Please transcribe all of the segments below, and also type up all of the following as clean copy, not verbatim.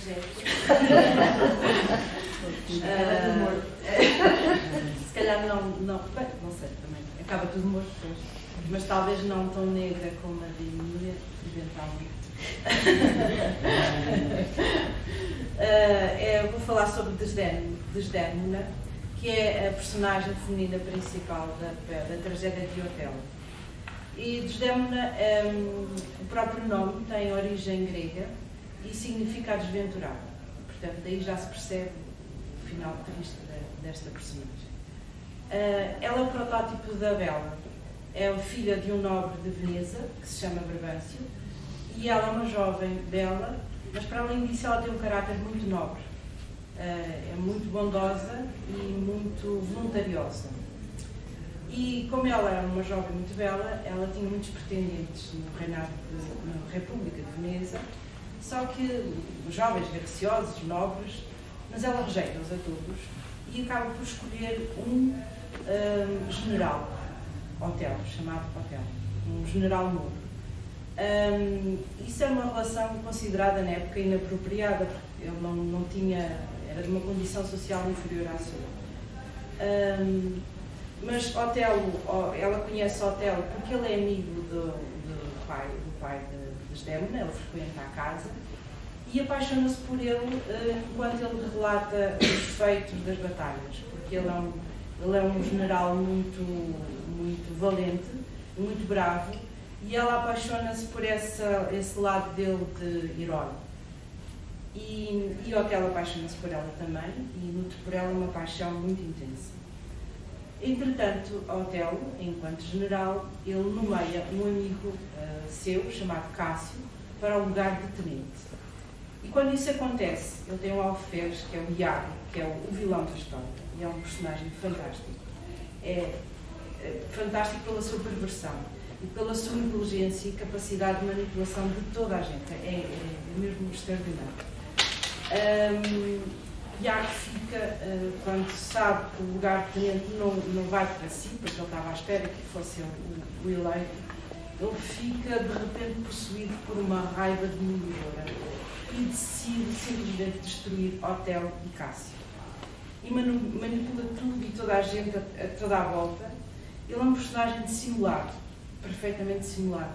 tragédia. Se calhar não sei também. Acaba tudo morto, mas talvez não tão negra como a de Emília, eventualmente. Vou falar sobre Desdémona, que é a personagem feminina principal da tragédia de Otelo. E Desdémona, o próprio nome tem origem grega e significa a desventurada. Portanto, daí já se percebe o final triste desta personagem. Ela é o protótipo da Bela. É filha de um nobre de Veneza, que se chama Brabâncio, e ela é uma jovem bela, mas para além disso ela tem um caráter muito nobre. É muito bondosa e muito voluntariosa. E como ela era uma jovem muito bela, ela tinha muitos pretendentes no reinado na República de Veneza, só que jovens, graciosos, nobres, mas ela rejeita-os a todos e acaba por escolher um general, Otelo, chamado Otelo, um general novo. Isso é uma relação considerada na época inapropriada, porque ele não tinha, era de uma condição social inferior à sua. Mas Otelo, ela conhece Otelo porque ele é amigo do pai de Desdémona, ele frequenta a casa e apaixona-se por ele enquanto ele relata os feitos das batalhas, porque ele é um general muito valente, muito bravo, e ela apaixona-se por esse lado dele de herói. E Otelo apaixona-se por ela também e nutre por ela uma paixão muito intensa. Entretanto, Otelo, enquanto general, ele nomeia um amigo seu, chamado Cássio, para o lugar de tenente. E quando isso acontece, ele tem um alferes, que é o Iago, que é o vilão da história, e é um personagem fantástico. É fantástico pela sua perversão e pela sua inteligência e capacidade de manipulação de toda a gente. É mesmo extraordinário. Iago fica, quando sabe que o lugar de tenente não vai para si, porque ele estava à espera que fosse o eleito, ele fica de repente possuído por uma raiva demolidora e decide simplesmente destruir Otelo e Cássio. E manipula tudo e toda a gente a toda a volta. Ele é um personagem dissimulado, perfeitamente dissimulado.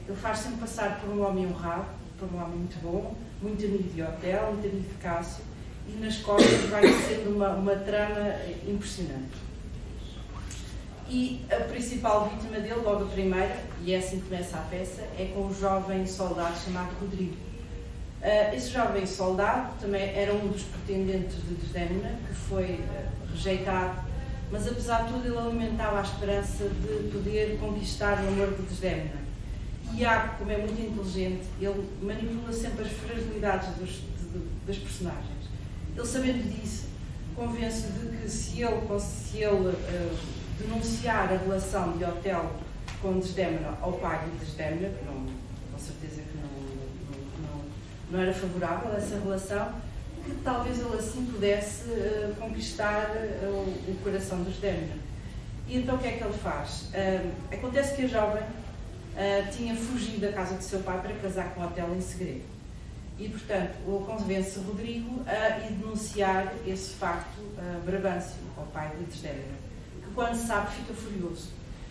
Ele faz sempre passar por um homem honrado, por um homem muito bom, muito amigo de Otelo, muito amigo de Cássio, e nas costas vai sendo uma trama impressionante. E a principal vítima dele, logo a primeira, e é assim que começa a peça, é com um jovem soldado chamado Rodrigo. Esse jovem soldado também era um dos pretendentes de Desdémona, que foi rejeitado, mas apesar de tudo ele alimentava a esperança de poder conquistar o amor de Desdémona. E Iago, como é muito inteligente, ele manipula sempre as fragilidades das personagens. Ele, sabendo disso, convence de que se ele denunciar a relação de Otelo com Desdémona ao pai de Desdémona, que com certeza que não era favorável a essa relação, que talvez ele assim pudesse conquistar o coração de Desdémona. E então o que é que ele faz? Acontece que a jovem tinha fugido da casa do seu pai para casar com Otelo em segredo. E, portanto, ele convence Rodrigo a ir denunciar esse facto a Brabâncio, ao pai de Desdémona, que quando sabe fica furioso.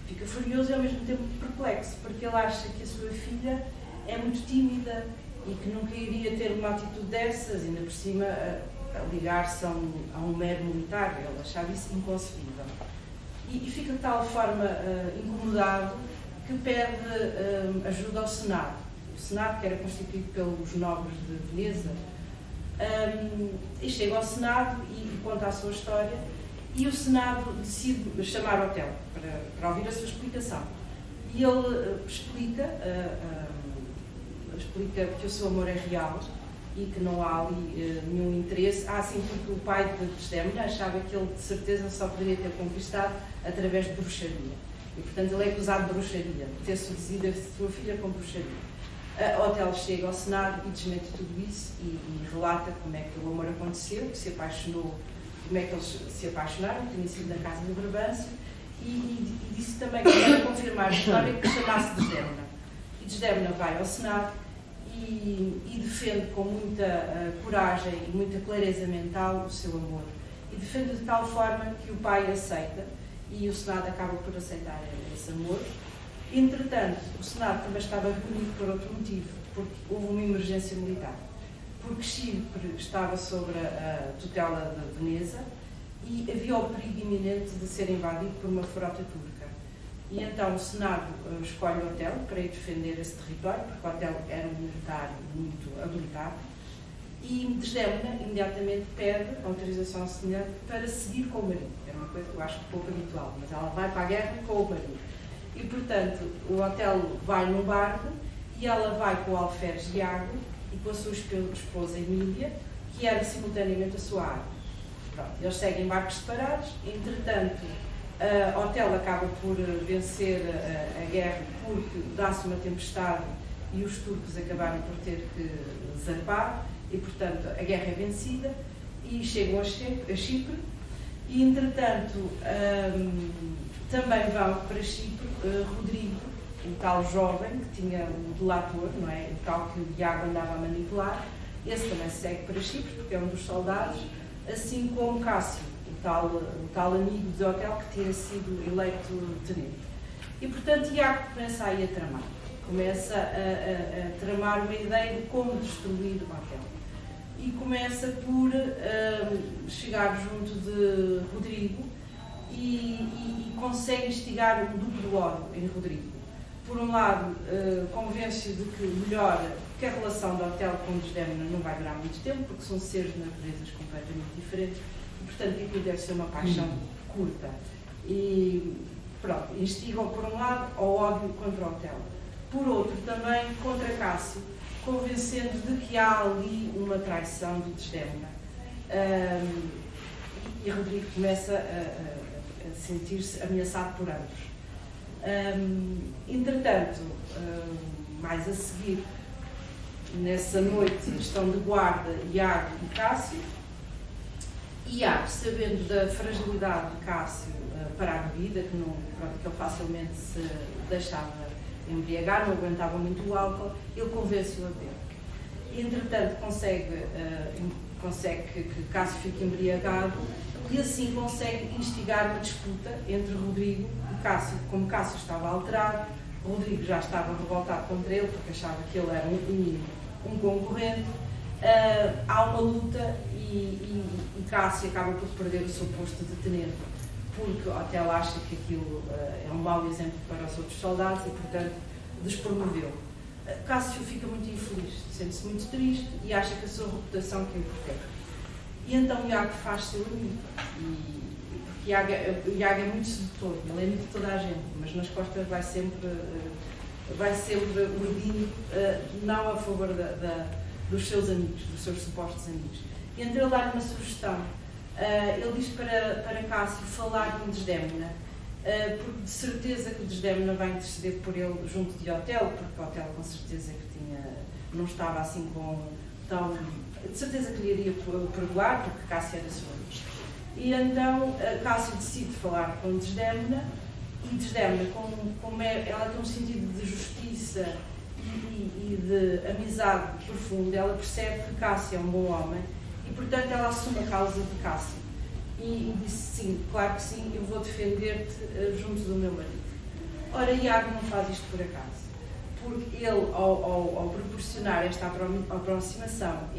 Fica furioso e ao mesmo tempo perplexo, porque ele acha que a sua filha é muito tímida e que nunca iria ter uma atitude dessas, ainda por cima a ligar-se a um mero militar. Ele achava isso inconcebível. E fica de tal forma incomodado que pede ajuda ao Senado. O Senado, que era constituído pelos nobres de Veneza, e chega ao Senado e conta a sua história, e o Senado decide chamar Otelo para ouvir a sua explicação. E ele explica que o seu amor é real e que não há ali nenhum interesse. Sim, porque o pai de Desdémona achava que ele de certeza só poderia ter conquistado através de bruxaria. E, portanto, ele é acusado de bruxaria, de ter seduzido a sua filha com bruxaria. Otelo chega ao Senado e desmente tudo isso e relata como é que o amor aconteceu, que se apaixonou, como é que eles se apaixonaram, que tinha sido na casa de Brabâncio, e disse também que para confirmar a história que chamasse Desdémona. E Desdémona vai ao Senado e defende com muita coragem e muita clareza mental o seu amor. E defende de tal forma que o pai aceita e o Senado acaba por aceitar esse amor. Entretanto, o Senado também estava reunido por outro motivo, porque houve uma emergência militar. Porque Chipre estava sob a tutela de Veneza e havia o perigo iminente de ser invadido por uma frota turca. E então o Senado escolhe Otelo para ir defender esse território, porque Otelo era um militar muito habilitado, e Desdémona imediatamente pede autorização ao Senado para seguir com o marido. Era uma coisa que eu acho pouco habitual, mas ela vai para a guerra com o marido. E, portanto, o Otelo vai num barco e ela vai com o alferes Iago e com a sua esposa Emília, que era simultaneamente a sua arma. Pronto, eles seguem barcos separados. Entretanto, Otelo acaba por vencer a guerra porque dá-se uma tempestade e os turcos acabaram por ter que zarpar e, portanto, a guerra é vencida e chegam a Chipre e, entretanto, também vão para Chipre Rodrigo, o tal jovem que tinha o delator, não é? O tal que o Iago andava a manipular. Esse também segue para Chipre porque é um dos soldados, assim como Cássio, o tal amigo de Otelo que tinha sido eleito tenente. E, portanto, Iago começa aí a tramar. Começa a tramar uma ideia de como destruir Otelo. E começa por chegar junto de Rodrigo e consegue instigar um duplo ódio em Rodrigo. Por um lado, convence-o de que a relação de Otelo com Desdémona não vai durar muito tempo, porque são seres de naturezas completamente diferentes, e, portanto, aquilo deve ser uma paixão curta. E, pronto, instigam por um lado ao ódio contra Otelo. Por outro, também contra Cássio, convencendo de que há ali uma traição de Desdémona. E Rodrigo começa a sentir-se ameaçado por ambos. Entretanto, mais a seguir, nessa noite, estão de guarda Iago e Cássio. Iago, sabendo da fragilidade de Cássio para a bebida, que ele facilmente se deixava embriagar, não aguentava muito o álcool, ele convence-o a beber. Entretanto, consegue que Cássio fique embriagado e assim consegue instigar uma disputa entre Rodrigo e Cássio. Como Cássio estava alterado, Rodrigo já estava revoltado contra ele porque achava que ele era um concorrente. Há uma luta e Cássio acaba por perder o seu posto de tenente, porque Otelo acha que aquilo é um mau exemplo para os outros soldados e, portanto, despromoveu. Cássio fica muito infeliz, sente-se muito triste e acha que a sua reputação caiu por terra. E então Iago faz seu amigo, porque Iago é muito sedutor, ele é amigo de toda a gente, mas nas costas vai sempre urdindo, não a favor dos seus amigos, dos seus supostos amigos. E então ele dá-lhe uma sugestão. Ele diz para Cássio falar com Desdémona, porque de certeza que Desdémona vai interceder por ele junto de Otelo, porque Otelo com certeza que não estava assim tão... De certeza que lhe iria perdoar, porque Cássio era seu amigo. E então Cássio decide falar com Desdémona, e Desdémona, como ela tem um sentido de justiça e de amizade profunda, ela percebe que Cássio é um bom homem e, portanto, ela assume a causa de Cássio. E disse, sim, claro que sim, eu vou defender-te junto do meu marido. Ora, Iago não faz isto por acaso, porque ele, ao proporcionar esta aproximação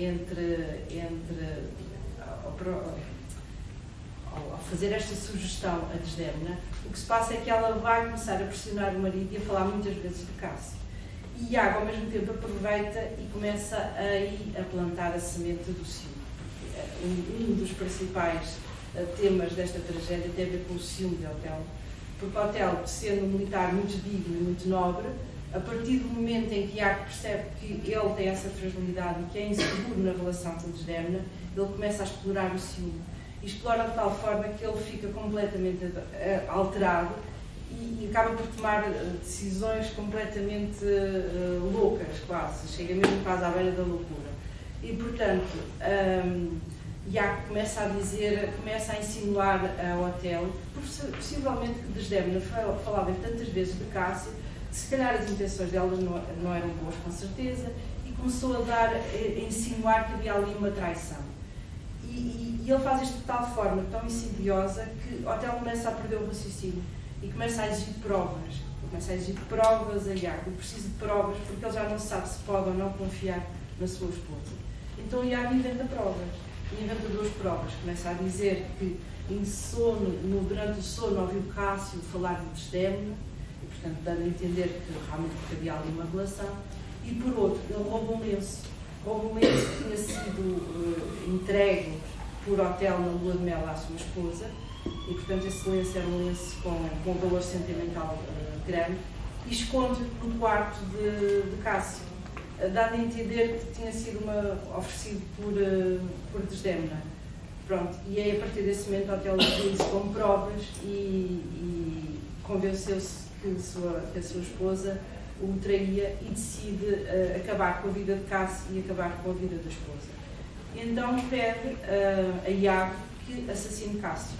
ao fazer esta sugestão a Desdémona, o que se passa é que ela vai começar a pressionar o marido e a falar muitas vezes de Cássio. E Iago, ao mesmo tempo, aproveita e começa a plantar a semente do ciúme. Um dos principais temas desta tragédia tem a ver com o ciúme de Otelo, porque Otelo, sendo um militar muito digno e muito nobre, a partir do momento em que Iago percebe que ele tem essa fragilidade e que é inseguro na relação com Desdémona, ele começa a explorar o ciúme. E explora de tal forma que ele fica completamente alterado e acaba por tomar decisões completamente loucas, quase. Chega mesmo quase à beira da loucura. E, portanto, Iago começa a insinuar a Otelo, possivelmente que Desdémona falava tantas vezes de Cássio, se calhar as intenções delas não eram boas, com certeza, e começou a insinuar que havia ali uma traição. E ele faz isto de tal forma tão insidiosa que Otelo começa a perder o raciocínio e começa a exigir provas. Começa a exigir provas a Iago. Eu preciso de provas porque ele já não sabe se pode ou não confiar na sua esposa. Então Iago inventa provas. E inventa 2 provas. Começa a dizer que em sono, durante o sono ouviu Cássio falar de Desdémona, e portanto dando a entender que realmente havia ali uma relação. E por outro, ele rouba um lenço. Rouba um lenço que tinha sido entregue por Otelo na lua de mel à sua esposa, e portanto esse lenço era um lenço com valor sentimental grande, e esconde no quarto de Cássio, dando a entender que tinha sido oferecido por Desdémona. Pronto, e é a partir desse momento Otelo viu isso como provas e convenceu-se que a sua esposa o traía e decide acabar com a vida de Cássio e acabar com a vida da esposa. Então pede a Iago que assassine Cássio.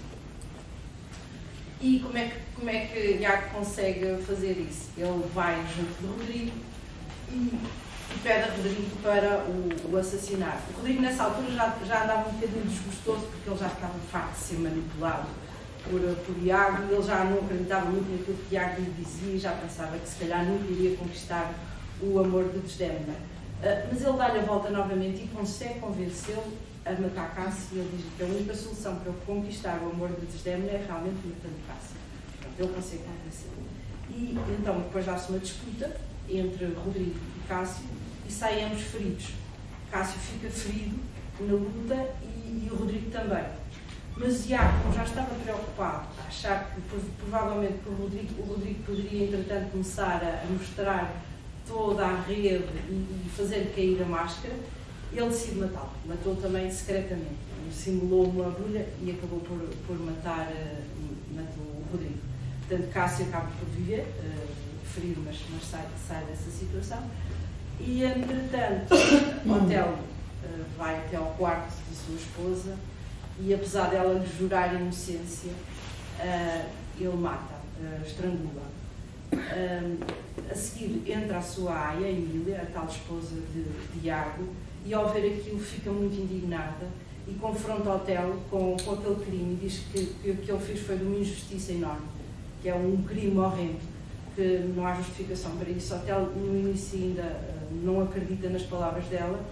E como é que Iago consegue fazer isso? Ele vai junto de Rodrigo e pede a Rodrigo para o assassinar. O Rodrigo nessa altura já andava um bocadinho desgostoso porque ele já estava farto de ser manipulado por Iago, e ele já não acreditava muito naquilo que Iago lhe dizia e já pensava que se calhar nunca iria conquistar o amor de Desdémona. Mas ele dá-lhe a volta novamente e consegue convencê-lo a matar Cássio, e ele diz que a única solução para conquistar o amor de Desdémona é realmente matando Cássio. Portanto, ele consegue convencê-lo. E então depois dá-se uma disputa entre Rodrigo e Cássio e saem ambos feridos. Cássio fica ferido na luta e o Rodrigo também. Mas Iago já estava preocupado a achar que provavelmente o Rodrigo poderia entretanto começar a mostrar toda a rede e fazer cair a máscara. Ele decide matá-lo. Matou também secretamente. Simulou uma agulha e acabou por matar o Rodrigo. Portanto, Cássio acaba por viver, ferido, mas sai dessa situação. E, entretanto, Otelo vai até ao quarto de sua esposa e, apesar dela lhe jurar inocência, ele mata, estrangula. A seguir entra a sua aia, Emília, a tal esposa de Iago, e ao ver aquilo fica muito indignada e confronta Otelo com aquele crime e diz que o que ele fez foi de uma injustiça enorme, que é um crime horrendo, que não há justificação para isso. Otelo no início ainda não acredita nas palavras dela,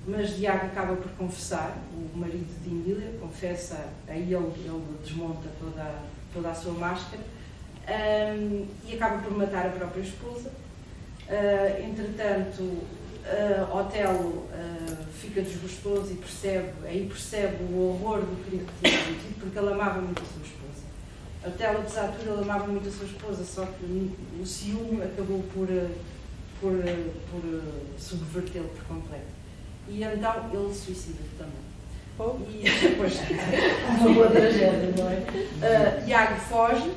mas Iago acaba por confessar, o marido de Emília confessa, aí ele desmonta toda a sua máscara, e acaba por matar a própria esposa. Entretanto, Otelo fica desgostoso e percebe o horror do crime que tinha cometido, porque ele amava muito a sua esposa. Otelo, apesar de tudo, ele amava muito a sua esposa, só que o ciúme acabou por subvertê-lo por completo. E então ele suicida-se também. E depois uma boa tragédia, não é? Iago foge,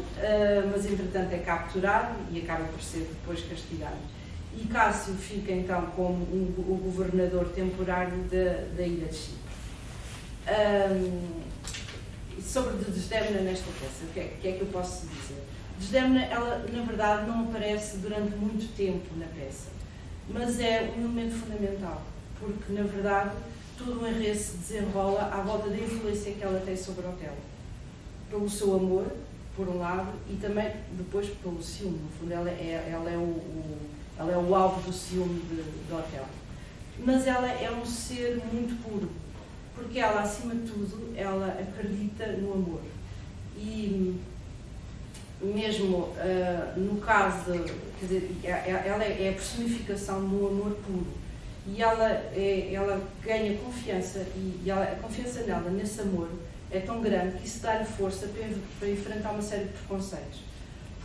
mas entretanto é capturado e acaba por ser depois castigado. E Cássio fica então como o governador temporário da ilha de Chipre. Sobre Desdémona nesta peça, o que é que eu posso dizer? Desdémona, ela na verdade não aparece durante muito tempo na peça, mas é um elemento fundamental, porque na verdade todo o enredo se desenrola à volta da influência que ela tem sobre Otelo, pelo seu amor, por um lado, e também depois pelo ciúme. No fundo, ela é o alvo do ciúme de Otelo. Mas ela é um ser muito puro, porque ela, acima de tudo, ela acredita no amor. E mesmo no caso, quer dizer, ela é a personificação do amor puro. E ela ganha confiança, e a confiança nela nesse amor é tão grande que isso dá-lhe força para enfrentar uma série de preconceitos.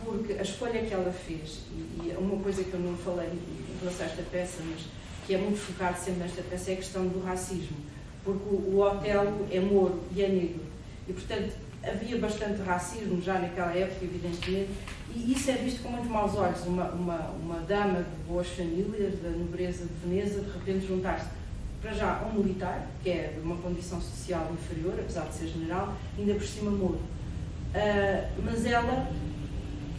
Porque a escolha que ela fez, e uma coisa que eu não falei em relação a esta peça, mas que é muito focado sempre nesta peça, é a questão do racismo. Porque o Otelo é mouro e é negro. E, portanto, havia bastante racismo já naquela época, evidentemente, e isso é visto com muito maus olhos. Uma dama de boas famílias, da nobreza de Veneza, de repente juntar-se para já a um militar, que é de uma condição social inferior, apesar de ser general, ainda por cima mouro. Mas ela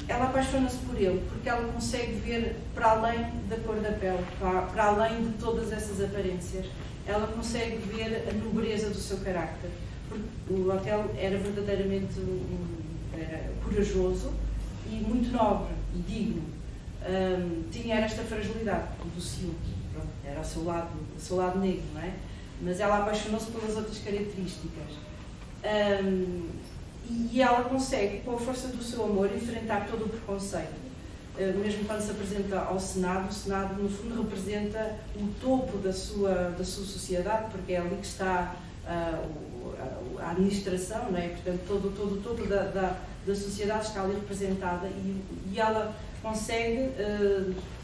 ela apaixona-se por ele, porque ela consegue ver para além da cor da pele, para além de todas essas aparências. Ela consegue ver a nobreza do seu carácter, porque o Otelo era verdadeiramente corajoso e muito nobre e digno. Tinha esta fragilidade do ciúme, era o seu lado negro, não é? Mas ela apaixonou-se pelas outras características. E ela consegue, com a força do seu amor, enfrentar todo o preconceito. Mesmo quando se apresenta ao Senado, o Senado, no fundo, representa o topo da sua sociedade, porque é ali que está a administração, não é? Portanto, todo o topo da sociedade está ali representada e ela consegue,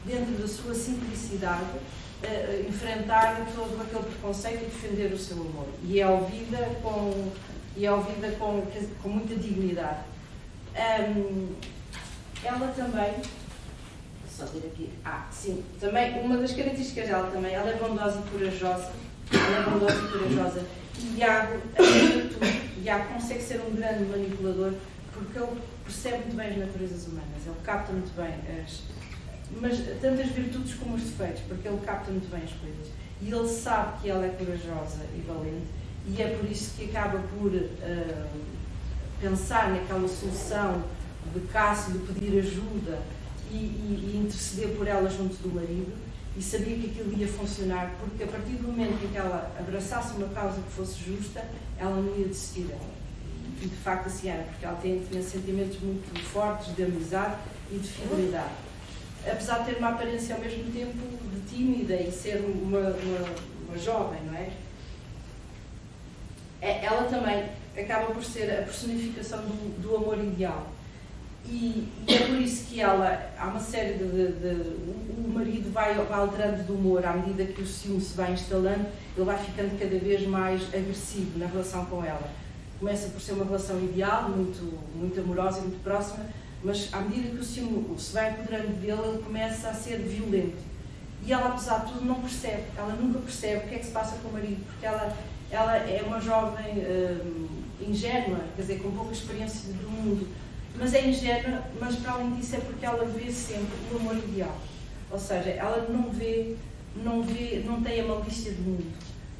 dentro da sua simplicidade, enfrentar todo aquele preconceito e defender o seu amor. E é ouvida com muita dignidade. Ela também, só ter aqui, sim, também, uma das características dela também, ela é bondosa e corajosa. E Iago, Iago consegue ser um grande manipulador, porque ele percebe muito bem as naturezas humanas, ele capta muito bem mas tanto as virtudes como os defeitos, porque ele capta muito bem as coisas. E ele sabe que ela é corajosa e valente, e é por isso que acaba por pensar naquela solução de caso, de pedir ajuda e interceder por ela junto do marido, e sabia que aquilo ia funcionar, porque a partir do momento em que ela abraçasse uma causa que fosse justa, ela não ia desistir dela. E de facto assim era, porque ela tinha sentimentos muito fortes de amizade e de fidelidade. Apesar de ter uma aparência ao mesmo tempo de tímida e ser uma jovem, não é? Ela também acaba por ser a personificação do amor ideal. E é por isso que ela, há uma série o marido vai alterando de humor à medida que o ciúme se vai instalando, ele vai ficando cada vez mais agressivo na relação com ela. Começa por ser uma relação ideal, muito amorosa e muito próxima, mas à medida que o ciúme se vai apoderando dele, ele começa a ser violento. E ela, apesar de tudo, não percebe, ela nunca percebe o que é que se passa com o marido, porque ela é uma jovem ingênua, quer dizer, com pouca experiência do mundo, mas é ingênua, mas para além disso é porque ela vê sempre o amor ideal. Ou seja, ela não tem a malícia do mundo,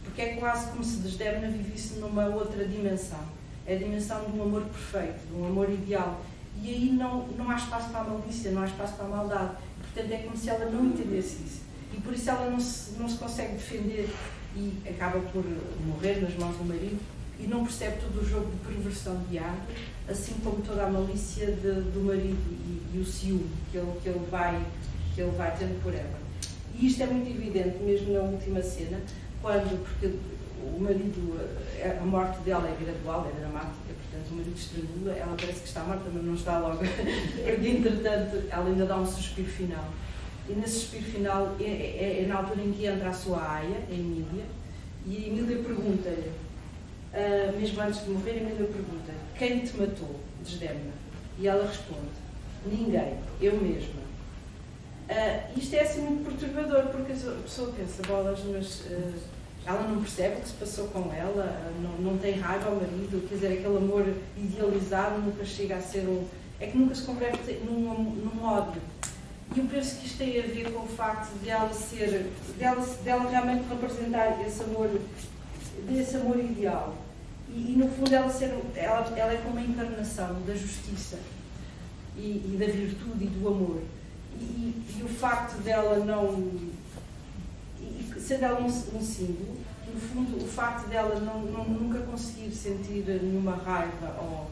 porque é quase como se Desdémona vivesse numa outra dimensão. É a dimensão de um amor perfeito, de um amor ideal. E aí não há espaço para a malícia, não há espaço para a maldade. Portanto, é como se ela não entendesse isso. E por isso ela não se consegue defender e acaba por morrer nas mãos do marido e não percebe todo o jogo de perversão de Iago, assim como toda a malícia do marido e o ciúme que ele vai tendo por ela. E isto é muito evidente mesmo na última cena, porque o marido, a morte dela é gradual, é dramática, portanto o marido estrangula, ela parece que está morta, mas não está logo, porque entretanto ela ainda dá um suspiro final. E nesse suspiro final é na altura em que entra a sua aia, a Emília, e a Emília pergunta-lhe, mesmo antes de morrer, a Emília pergunta: quem te matou, Desdémona? E ela responde: ninguém, eu mesma. Isto é assim muito perturbador, porque a pessoa pensa, bolas, mas ela não percebe o que se passou com ela, não tem raiva ao marido, quer dizer, aquele amor idealizado nunca chega a ser é que nunca se converte num ódio. E eu penso que isto tem a ver com o facto de dela realmente representar esse amor ideal. E no fundo ela é como a encarnação da justiça e da virtude e do amor. E o facto dela sendo ela um símbolo, no fundo o facto dela nunca conseguir sentir nenhuma raiva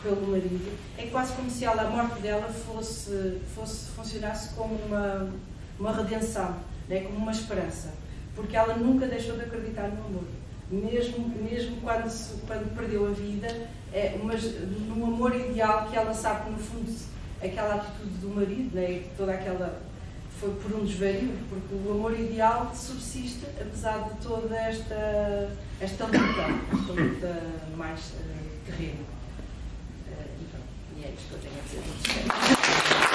pelo marido, é quase como se a morte dela funcionasse como uma redenção, né? Como uma esperança, porque ela nunca deixou de acreditar no amor, mesmo quando perdeu a vida, mas num amor ideal que ela sabe que no fundo aquela atitude do marido, né? Toda aquela foi por um desvario, porque o amor ideal subsiste apesar de toda esta luta mais terrena. E é isto que eu tenho a dizer.